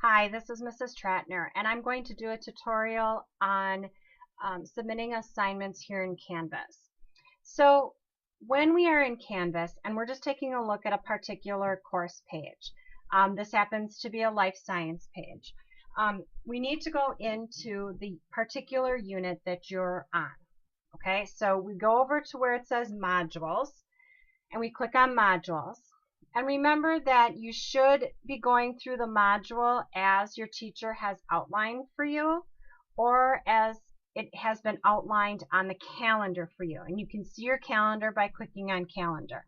Hi, this is Mrs. Tratner, and I'm going to do a tutorial on submitting assignments here in Canvas. So when we are in Canvas and we're just taking a look at a particular course page, this happens to be a life science page, we need to go into the particular unit that you're on. Okay, so we go over to where it says modules and we click on modules. And remember that you should be going through the module as your teacher has outlined for you or as it has been outlined on the calendar for you. And you can see your calendar by clicking on calendar.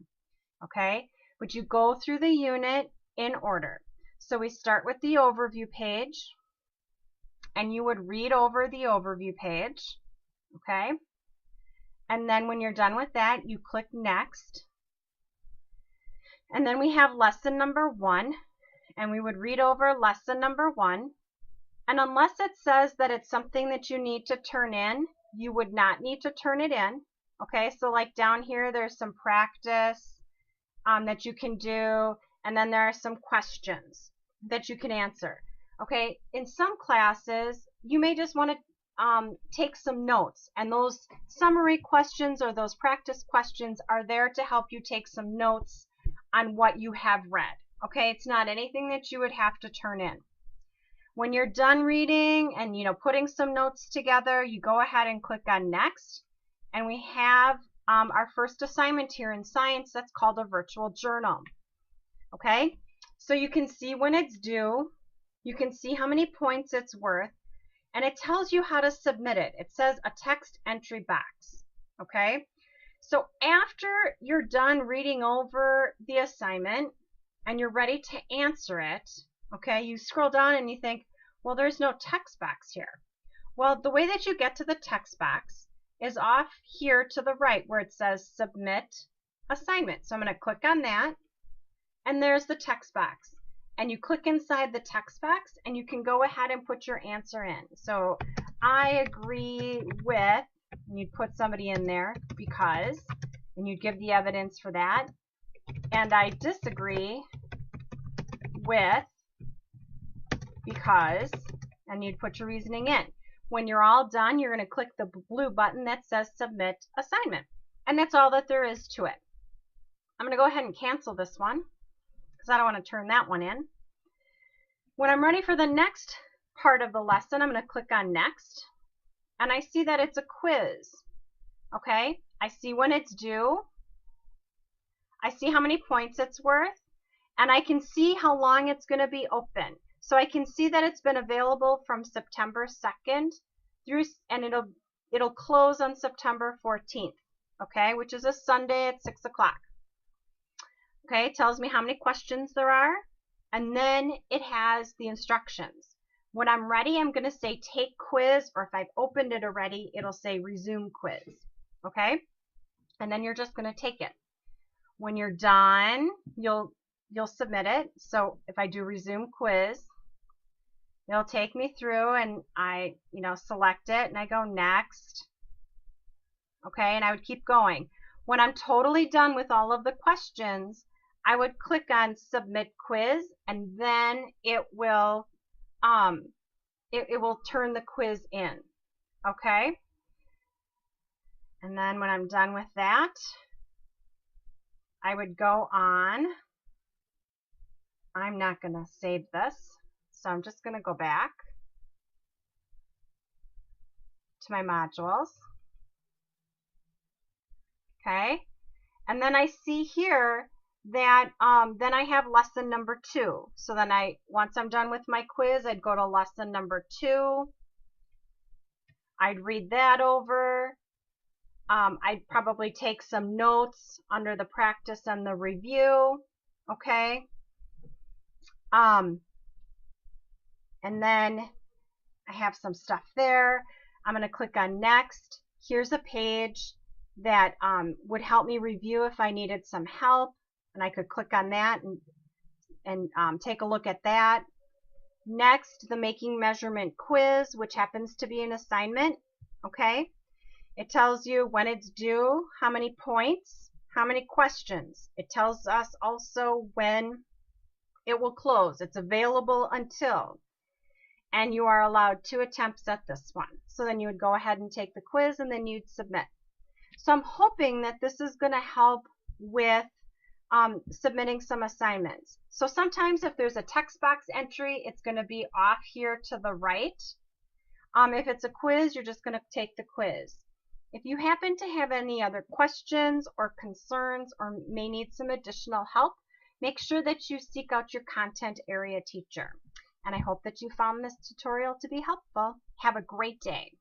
Okay, but you go through the unit in order. So we start with the overview page and you would read over the overview page. Okay, and then when you're done with that, you click next. And then we have lesson number 1, and we would read over lesson number 1. And unless it says that it's something that you need to turn in, you would not need to turn it in. Okay, so like down here, there's some practice that you can do, and then there are some questions that you can answer. Okay, in some classes, you may just want to take some notes, and those summary questions or those practice questions are there to help you take some notes on what you have read. Okay, it's not anything that you would have to turn in. When you're done reading and putting some notes together, you go ahead and click on next, and we have our first assignment here in science that's called a virtual journal. Okay, so you can see when it's due, you can see how many points it's worth, and it tells you how to submit it. It says a text entry box. Okay, so after you're done reading over the assignment and you're ready to answer it, okay, you scroll down and you think, well, there's no text box here. Well, the way that you get to the text box is off here to the right where it says submit assignment. So I'm going to click on that, and there's the text box. And you click inside the text box and you can go ahead and put your answer in. So I agree with, and you'd put somebody in there because, and you'd give the evidence for that. And I disagree with because, and you'd put your reasoning in. When you're all done, you're going to click the blue button that says submit assignment. And that's all that there is to it. I'm going to go ahead and cancel this one because I don't want to turn that one in. When I'm ready for the next part of the lesson, I'm going to click on next. And I see that it's a quiz. Okay, I see when it's due. I see how many points it's worth. And I can see how long it's going to be open. So I can see that it's been available from September 2nd through, and it'll close on September 14th. Okay, which is a Sunday at 6 o'clock. Okay, it tells me how many questions there are. And then it has the instructions. When I'm ready, I'm going to say take quiz, or if I've opened it already, it'll say resume quiz. Okay? And then you're just going to take it. When you're done, you'll submit it. So if I do resume quiz, it'll take me through and I, select it and I go next. Okay? And I would keep going. When I'm totally done with all of the questions, I would click on submit quiz, and then it will turn the quiz in. Okay, and then when I'm done with that, I would go on. I'm not going to save this, so I'm just going to go back to my modules. Okay, and then I see here that then I have lesson number 2. So then once I'm done with my quiz, I'd go to lesson number 2. I'd read that over. I'd probably take some notes under the practice and the review. Okay. And then I have some stuff there. I'm going to click on next. Here's a page that would help me review if I needed some help. And I could click on that and take a look at that. Next, the making measurement quiz, which happens to be an assignment. Okay, it tells you when it's due, how many points, how many questions. It tells us also when it will close. It's available until. and you are allowed 2 attempts at this one. So then you would go ahead and take the quiz and then you'd submit. So I'm hoping that this is going to help with submitting some assignments. So sometimes if there's a text box entry, it's going to be off here to the right. If it's a quiz, you're just going to take the quiz. If you happen to have any other questions or concerns or may need some additional help, make sure that you seek out your content area teacher. And I hope that you found this tutorial to be helpful. Have a great day.